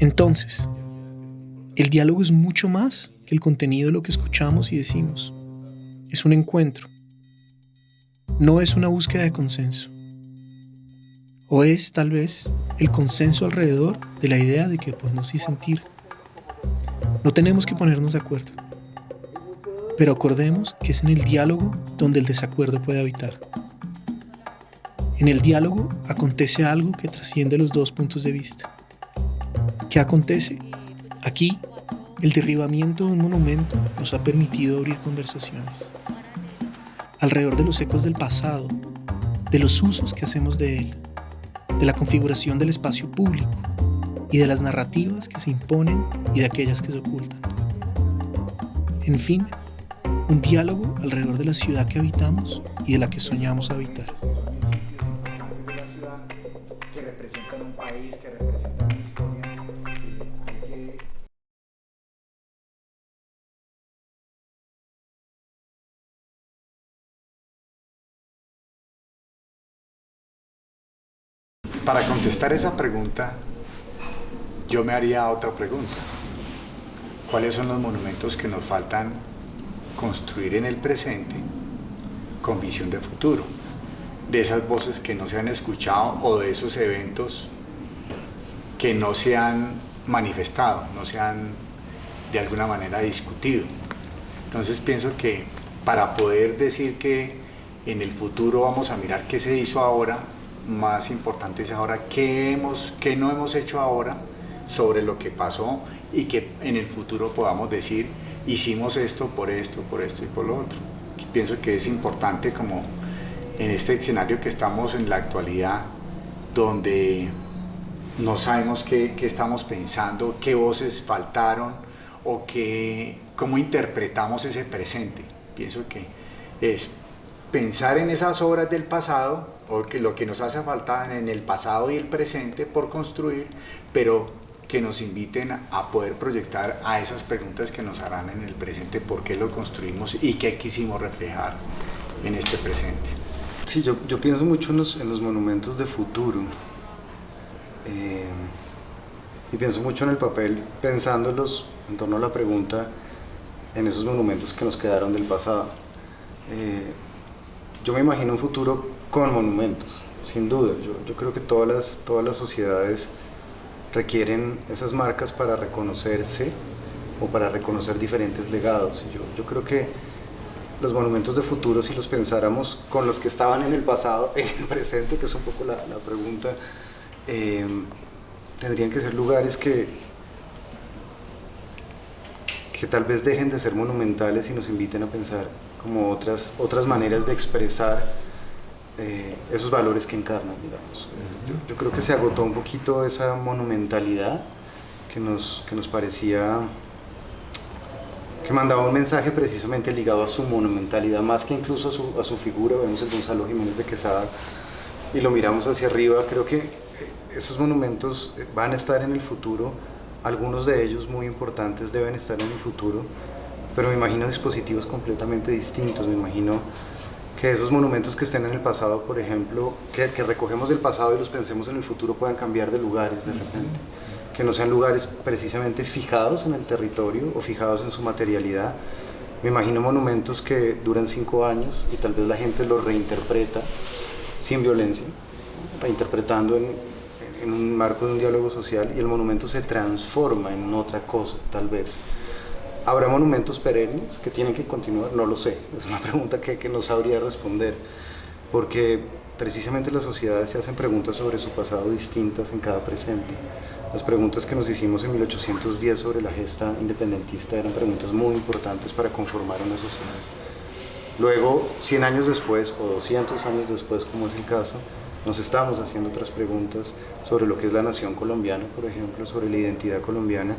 Entonces, el diálogo es mucho más que el contenido de lo que escuchamos y decimos. Es un encuentro. No es una búsqueda de consenso. O es, tal vez, el consenso alrededor de la idea de que podemos sí sentir. No tenemos que ponernos de acuerdo. Pero acordemos que es en el diálogo donde el desacuerdo puede habitar. En el diálogo acontece algo que trasciende los dos puntos de vista. ¿Qué acontece? Aquí, el derribamiento de un monumento nos ha permitido abrir conversaciones alrededor de los ecos del pasado, de los usos que hacemos de él, de la configuración del espacio público y de las narrativas que se imponen y de aquellas que se ocultan. En fin, un diálogo alrededor de la ciudad que habitamos y de la que soñamos habitar. Que representan un país, que representan una historia. Para contestar esa pregunta, yo me haría otra pregunta. ¿Cuáles son los monumentos que nos faltan construir en el presente con visión de futuro? De esas voces que no se han escuchado o de esos eventos que no se han manifestado, no se han de alguna manera discutido. Entonces pienso que para poder decir que en el futuro vamos a mirar qué se hizo ahora, más importante es ahora qué no hemos hecho ahora sobre lo que pasó y que en el futuro podamos decir hicimos esto y por lo otro. Pienso que es importante como en este escenario que estamos en la actualidad, donde no sabemos qué estamos pensando, qué voces faltaron o cómo interpretamos ese presente. Pienso que es pensar en esas obras del pasado o que lo que nos hace falta en el pasado y el presente por construir, pero que nos inviten a poder proyectar a esas preguntas que nos harán en el presente, por qué lo construimos y qué quisimos reflejar en este presente. Sí, yo pienso mucho en los monumentos de futuro y pienso mucho en el papel, pensándolos en torno a la pregunta, en esos monumentos que nos quedaron del pasado. Yo me imagino un futuro con monumentos, sin duda. Yo creo que todas las sociedades requieren esas marcas para reconocerse o para reconocer diferentes legados. Yo creo que los monumentos de futuro, si los pensáramos con los que estaban en el pasado, en el presente, que es un poco la pregunta, tendrían que ser lugares que tal vez dejen de ser monumentales y nos inviten a pensar como otras maneras de expresar esos valores que encarnan, digamos. Yo creo que se agotó un poquito esa monumentalidad que nos parecía que mandaba un mensaje precisamente ligado a su monumentalidad, más que incluso a su figura. Vemos el Gonzalo Jiménez de Quesada y lo miramos hacia arriba. Creo que esos monumentos van a estar en el futuro, algunos de ellos muy importantes deben estar en el futuro, pero me imagino dispositivos completamente distintos. Me imagino que esos monumentos que estén en el pasado, por ejemplo, que recogemos del pasado y los pensemos en el futuro, puedan cambiar de lugares de repente, que no sean lugares precisamente fijados en el territorio o fijados en su materialidad. Me imagino monumentos que duran 5 años y tal vez la gente los reinterpreta sin violencia, reinterpretando en un marco de un diálogo social, y el monumento se transforma en otra cosa, tal vez. ¿Habrá monumentos perennes que tienen que continuar? No lo sé, es una pregunta que no sabría responder, porque precisamente las sociedades se hacen preguntas sobre su pasado distintas en cada presente. Las preguntas que nos hicimos en 1810 sobre la gesta independentista eran preguntas muy importantes para conformar una sociedad. Luego, 100 años después o 200 años después, como es el caso, nos estamos haciendo otras preguntas sobre lo que es la nación colombiana, por ejemplo, sobre la identidad colombiana,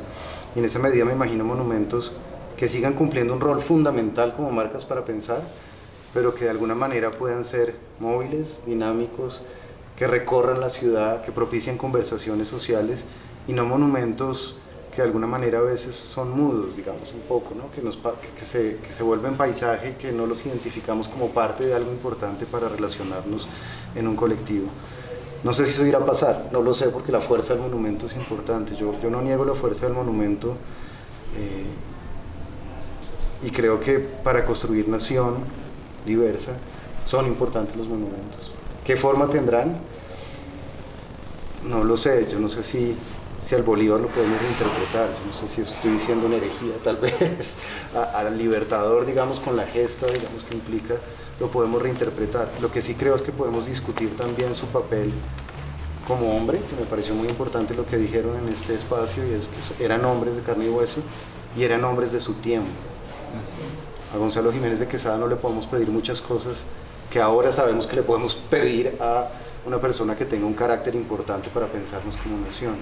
y en esa medida me imagino monumentos que sigan cumpliendo un rol fundamental como marcas para pensar, pero que de alguna manera puedan ser móviles, dinámicos, que recorran la ciudad, que propicien conversaciones sociales, y no monumentos que de alguna manera a veces son mudos, digamos, un poco, ¿no? que se vuelven paisaje, que no los identificamos como parte de algo importante para relacionarnos en un colectivo. No sé si eso irá a pasar, no lo sé, porque la fuerza del monumento es importante. Yo no niego la fuerza del monumento, y creo que para construir nación diversa son importantes los monumentos. ¿Qué forma tendrán? No lo sé. Yo no sé si al Bolívar lo podemos reinterpretar. Yo no sé si estoy diciendo una herejía, tal vez. Al Libertador, digamos, con la gesta, digamos, que implica, lo podemos reinterpretar. Lo que sí creo es que podemos discutir también su papel como hombre, que me pareció muy importante lo que dijeron en este espacio, y es que eran hombres de carne y hueso y eran hombres de su tiempo. A Gonzalo Jiménez de Quesada no le podemos pedir muchas cosas que ahora sabemos que le podemos pedir a una persona que tenga un carácter importante para pensarnos como nación.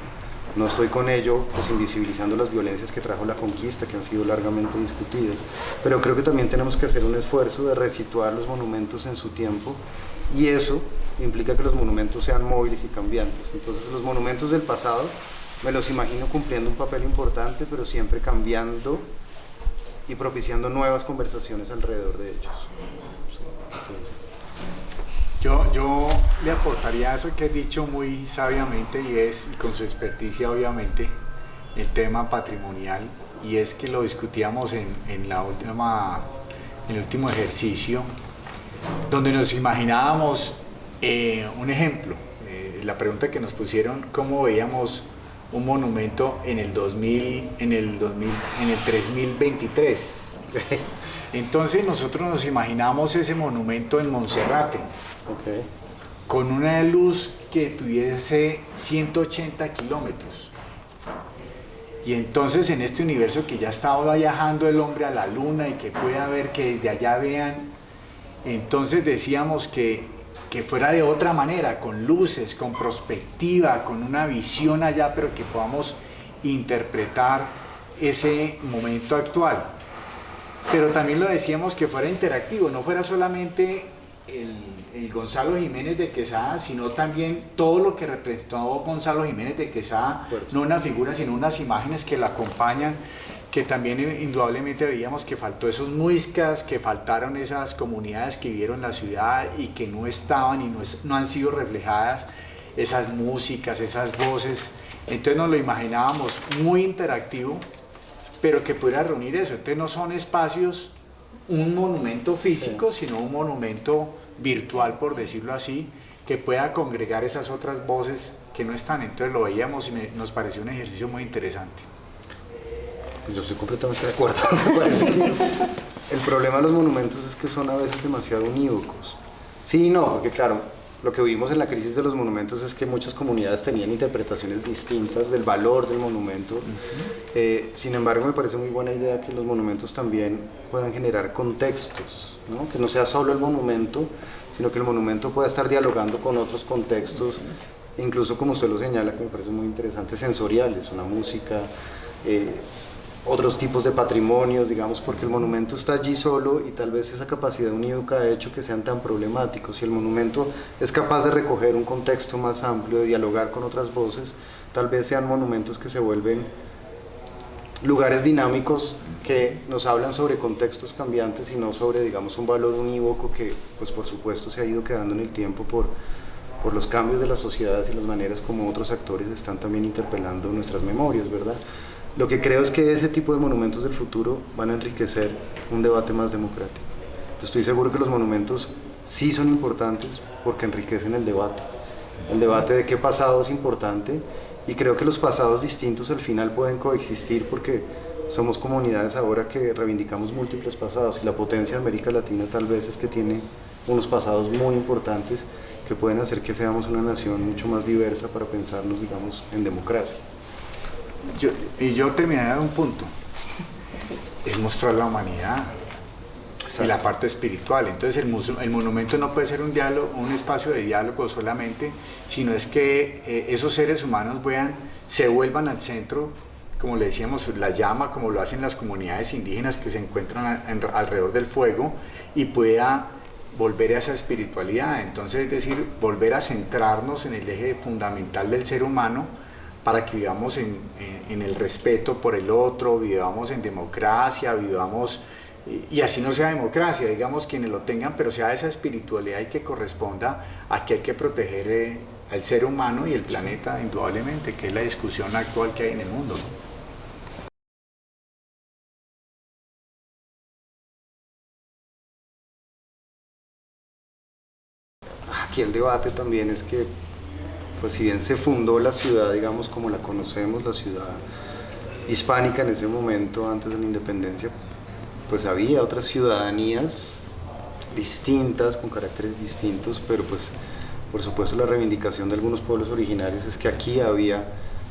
No estoy con ello pues invisibilizando las violencias que trajo la conquista, que han sido largamente discutidas, pero creo que también tenemos que hacer un esfuerzo de resituar los monumentos en su tiempo, y eso implica que los monumentos sean móviles y cambiantes. Entonces los monumentos del pasado me los imagino cumpliendo un papel importante, pero siempre cambiando y propiciando nuevas conversaciones alrededor de ellos. Yo le aportaría eso que has dicho muy sabiamente, y con su experticia obviamente, el tema patrimonial, y es que lo discutíamos en el último ejercicio, donde nos imaginábamos un ejemplo, la pregunta que nos pusieron, ¿cómo veíamos un monumento en el 3023? Entonces nosotros nos imaginamos ese monumento en Monserrate, con una luz que tuviese 180 kilómetros. Y entonces en este universo que ya estaba viajando el hombre a la luna y que pueda ver, que desde allá vean, entonces decíamos que fuera de otra manera, con luces, con perspectiva, con una visión allá, pero que podamos interpretar ese momento actual. Pero también lo decíamos que fuera interactivo, no fuera solamente el Gonzalo Jiménez de Quesada, sino también todo lo que representó Gonzalo Jiménez de Quesada, no una figura, sino unas imágenes que la acompañan, que también indudablemente veíamos que faltó esos muiscas, que faltaron esas comunidades que vivieron la ciudad y que no estaban y no han sido reflejadas, esas músicas, esas voces. Entonces nos lo imaginábamos muy interactivo, pero que pudiera reunir eso. Entonces no son espacios, un monumento físico, sino un monumento virtual, por decirlo así, que pueda congregar esas otras voces que no están. Entonces lo veíamos y nos pareció un ejercicio muy interesante. Yo estoy completamente de acuerdo. Me parece que el problema de los monumentos es que son a veces demasiado unívocos. Sí y no, porque claro, lo que vimos en la crisis de los monumentos es que muchas comunidades tenían interpretaciones distintas del valor del monumento. Sin embargo, me parece muy buena idea que los monumentos también puedan generar contextos, ¿no? Que no sea solo el monumento, sino que el monumento pueda estar dialogando con otros contextos, incluso, como usted lo señala, que me parece muy interesante, sensoriales, una música, otros tipos de patrimonios, digamos, porque el monumento está allí solo y tal vez esa capacidad unívoca ha hecho que sean tan problemáticos. Si el monumento es capaz de recoger un contexto más amplio, de dialogar con otras voces, tal vez sean monumentos que se vuelven lugares dinámicos que nos hablan sobre contextos cambiantes y no sobre, digamos, un valor unívoco que, pues por supuesto, se ha ido quedando en el tiempo por los cambios de las sociedades y las maneras como otros actores están también interpelando nuestras memorias, ¿verdad? Lo que creo es que ese tipo de monumentos del futuro van a enriquecer un debate más democrático. Yo estoy seguro que los monumentos sí son importantes porque enriquecen el debate de qué pasado es importante, y creo que los pasados distintos al final pueden coexistir porque somos comunidades ahora que reivindicamos múltiples pasados, y la potencia de América Latina tal vez es que tiene unos pasados muy importantes que pueden hacer que seamos una nación mucho más diversa para pensarnos, digamos, en democracia. Yo terminaría en un punto, es mostrar la humanidad. Exacto. Y la parte espiritual. Entonces el monumento no puede ser un diálogo, un espacio de diálogo solamente, sino es que esos seres humanos se vuelvan al centro, como le decíamos, la llama, como lo hacen las comunidades indígenas que se encuentran alrededor del fuego, y pueda volver a esa espiritualidad. Entonces, es decir, volver a centrarnos en el eje fundamental del ser humano, para que vivamos en el respeto por el otro, vivamos en democracia, vivamos, y así no sea democracia, digamos, quienes lo tengan, pero sea esa espiritualidad y que corresponda a que hay que proteger al ser humano y el planeta, indudablemente, que es la discusión actual que hay en el mundo, ¿no? Aquí el debate también es que, pues si bien se fundó la ciudad, digamos, como la conocemos, la ciudad hispánica en ese momento, antes de la independencia, pues había otras ciudadanías distintas, con caracteres distintos, pero pues por supuesto la reivindicación de algunos pueblos originarios es que aquí había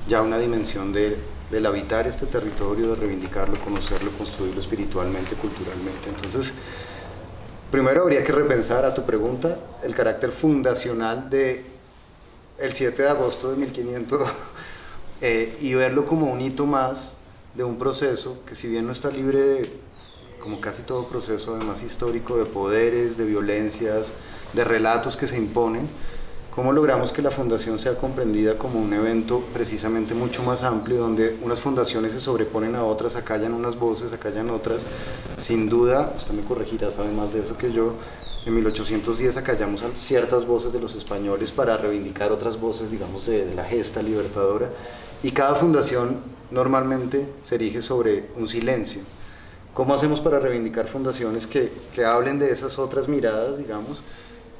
ya una dimensión del habitar este territorio, de reivindicarlo, conocerlo, construirlo espiritualmente, culturalmente. Entonces, primero habría que repensar, a tu pregunta, el carácter fundacional de el 7 de agosto de 1500 y verlo como un hito más de un proceso que, si bien no está libre, como casi todo proceso además histórico, de poderes, de violencias, de relatos que se imponen, ¿cómo logramos que la fundación sea comprendida como un evento precisamente mucho más amplio, donde unas fundaciones se sobreponen a otras, acallan unas voces, acallan otras? Sin duda, usted me corregirá, sabe más de eso que yo, en 1810 acallamos a ciertas voces de los españoles para reivindicar otras voces, digamos, de la gesta libertadora, y cada fundación normalmente se erige sobre un silencio. ¿Cómo hacemos para reivindicar fundaciones que hablen de esas otras miradas, digamos,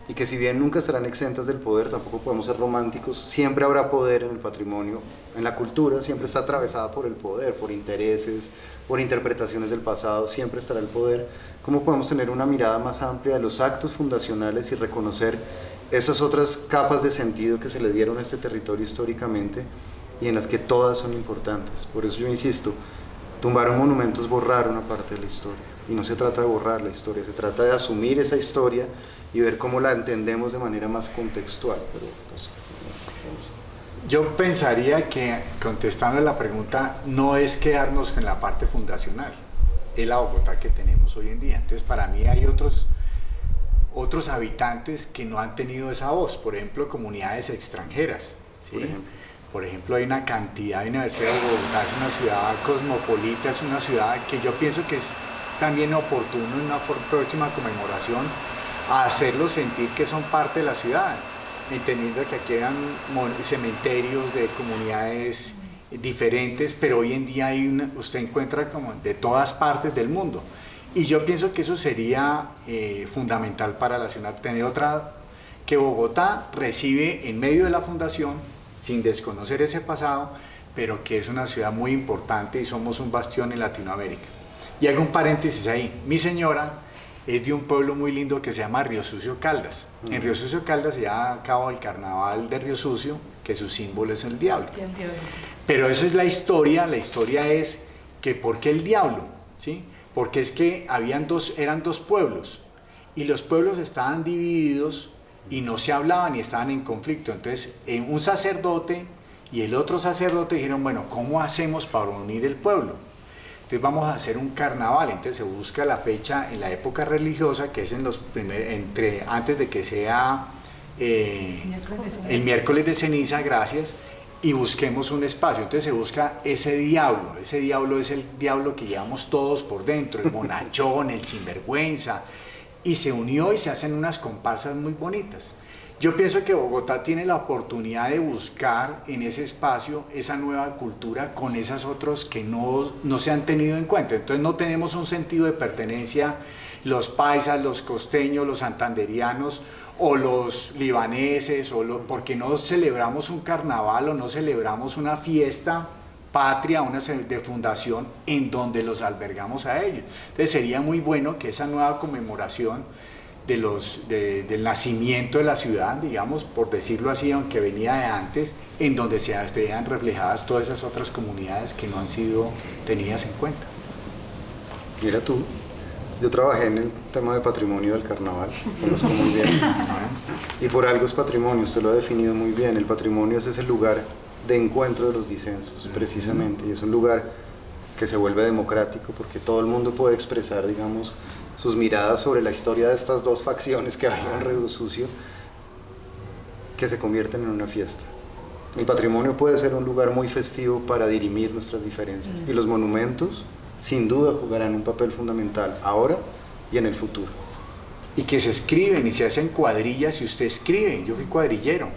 y que, si bien nunca estarán exentas del poder, tampoco podemos ser románticos? Siempre habrá poder en el patrimonio, en la cultura siempre está atravesada por el poder, por intereses, por interpretaciones del pasado, siempre estará el poder. ¿Cómo podemos tener una mirada más amplia de los actos fundacionales y reconocer esas otras capas de sentido que se le dieron a este territorio históricamente y en las que todas son importantes? Por eso yo insisto, tumbar un monumento es borrar una parte de la historia, y no se trata de borrar la historia, se trata de asumir esa historia y ver cómo la entendemos de manera más contextual. Pero, pues, yo pensaría que, contestando la pregunta, no es quedarnos en la parte fundacional, es la Bogotá que tenemos hoy en día. Entonces, para mí hay otros habitantes que no han tenido esa voz, por ejemplo, comunidades extranjeras, ¿sí? Por ejemplo, hay una cantidad de Universidad de Bogotá, es una ciudad cosmopolita, es una ciudad que yo pienso que es también oportuno en una próxima conmemoración a hacerlos sentir que son parte de la ciudad, entendiendo que aquí eran cementerios de comunidades diferentes, pero hoy en día usted encuentra como de todas partes del mundo. Y yo pienso que eso sería fundamental para la ciudad, tener otra, que Bogotá recibe en medio de la fundación, sin desconocer ese pasado, pero que es una ciudad muy importante y somos un bastión en Latinoamérica. Y hago un paréntesis ahí, mi señora es de un pueblo muy lindo que se llama Río Sucio Caldas. En Río Sucio Caldas se lleva a cabo el carnaval de Río Sucio, que su símbolo es el diablo. Pero eso es la historia es que ¿por qué el diablo? ¿Sí? Porque es que eran dos pueblos, y los pueblos estaban divididos y no se hablaban y estaban en conflicto. Entonces, un sacerdote y el otro sacerdote dijeron, bueno, ¿cómo hacemos para unir el pueblo? Entonces vamos a hacer un carnaval. Entonces se busca la fecha en la época religiosa, que es antes de que sea el miércoles de ceniza, gracias, y busquemos un espacio. Entonces se busca ese diablo es el diablo que llevamos todos por dentro, el bonachón, el sinvergüenza, y se unió y se hacen unas comparsas muy bonitas. Yo pienso que Bogotá tiene la oportunidad de buscar en ese espacio esa nueva cultura con esas otras que no se han tenido en cuenta. Entonces no tenemos un sentido de pertenencia, los paisas, los costeños, los santanderianos o los libaneses, porque no celebramos un carnaval o no celebramos una fiesta patria, una de fundación en donde los albergamos a ellos. Entonces sería muy bueno que esa nueva conmemoración del nacimiento de la ciudad, digamos, por decirlo así, aunque venía de antes, en donde se vean reflejadas todas esas otras comunidades que no han sido tenidas en cuenta. Mira tú, yo trabajé en el tema de patrimonio del carnaval, conozco muy bien, y por algo es patrimonio, usted lo ha definido muy bien. El patrimonio es ese lugar de encuentro de los disensos, precisamente, y es un lugar que se vuelve democrático porque todo el mundo puede expresar, digamos, sus miradas sobre la historia de estas dos facciones que había en Río Sucio, que se convierten en una fiesta. El patrimonio puede ser un lugar muy festivo para dirimir nuestras diferencias, y los monumentos sin duda jugarán un papel fundamental ahora y en el futuro. y que se escriben y se hacen cuadrillas y usted escribe. Yo fui cuadrillero,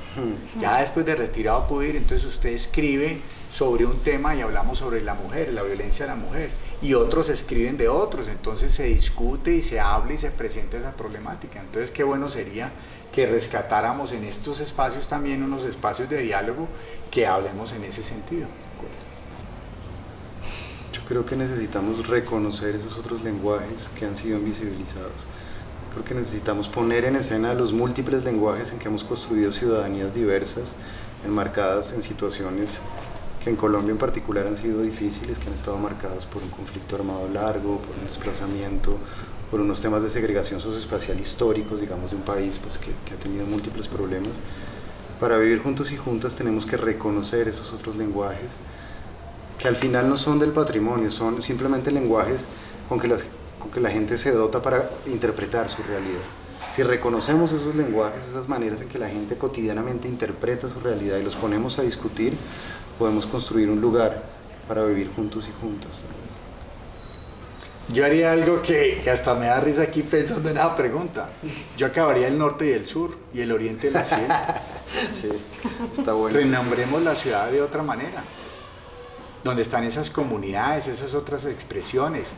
ya después de retirado pude ir, entonces usted escribe sobre un tema y hablamos sobre la mujer, la violencia de la mujer, y otros escriben de otros, entonces se discute y se habla y se presenta esa problemática. Entonces qué bueno sería que rescatáramos en estos espacios también unos espacios de diálogo que hablemos en ese sentido. Yo creo que necesitamos reconocer esos otros lenguajes que han sido invisibilizados. Creo que necesitamos poner en escena los múltiples lenguajes en que hemos construido ciudadanías diversas, enmarcadas en situaciones que en Colombia en particular han sido difíciles, que han estado marcadas por un conflicto armado largo, por un desplazamiento, por unos temas de segregación socioespacial históricos, digamos, de un país pues, que ha tenido múltiples problemas. Para vivir juntos y juntas tenemos que reconocer esos otros lenguajes, que al final no son del patrimonio, son simplemente lenguajes con que la gente se dota para interpretar su realidad. Si reconocemos esos lenguajes, esas maneras en que la gente cotidianamente interpreta su realidad y los ponemos a discutir, podemos construir un lugar para vivir juntos y juntas. Yo haría algo que hasta me da risa aquí pensando en esa pregunta. Yo acabaría el norte y el sur y el oriente y el occidente. Sí, está bueno. Renombremos la ciudad de otra manera, donde están esas comunidades, esas otras expresiones.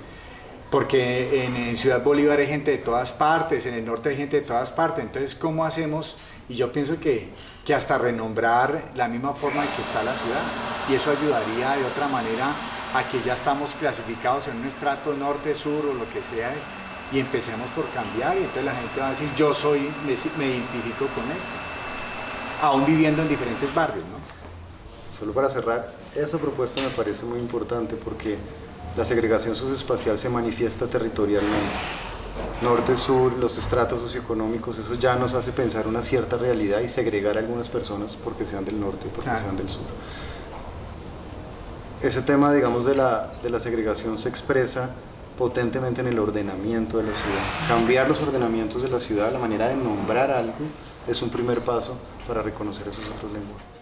Porque en Ciudad Bolívar hay gente de todas partes, en el norte hay gente de todas partes, entonces ¿cómo hacemos? Y yo pienso que hasta renombrar la misma forma en que está la ciudad, y eso ayudaría de otra manera a que ya estamos clasificados en un estrato norte, sur o lo que sea, y empecemos por cambiar, y entonces la gente va a decir, yo me identifico con esto, aún viviendo en diferentes barrios, ¿no? Solo para cerrar, esa propuesta me parece muy importante porque la segregación socioespacial se manifiesta territorialmente. Norte, sur, los estratos socioeconómicos, eso ya nos hace pensar una cierta realidad y segregar a algunas personas porque sean del norte o porque sean del sur. Ese tema, digamos, de la segregación se expresa potentemente en el ordenamiento de la ciudad. Cambiar los ordenamientos de la ciudad, la manera de nombrar algo, es un primer paso para reconocer esos otros lenguajes.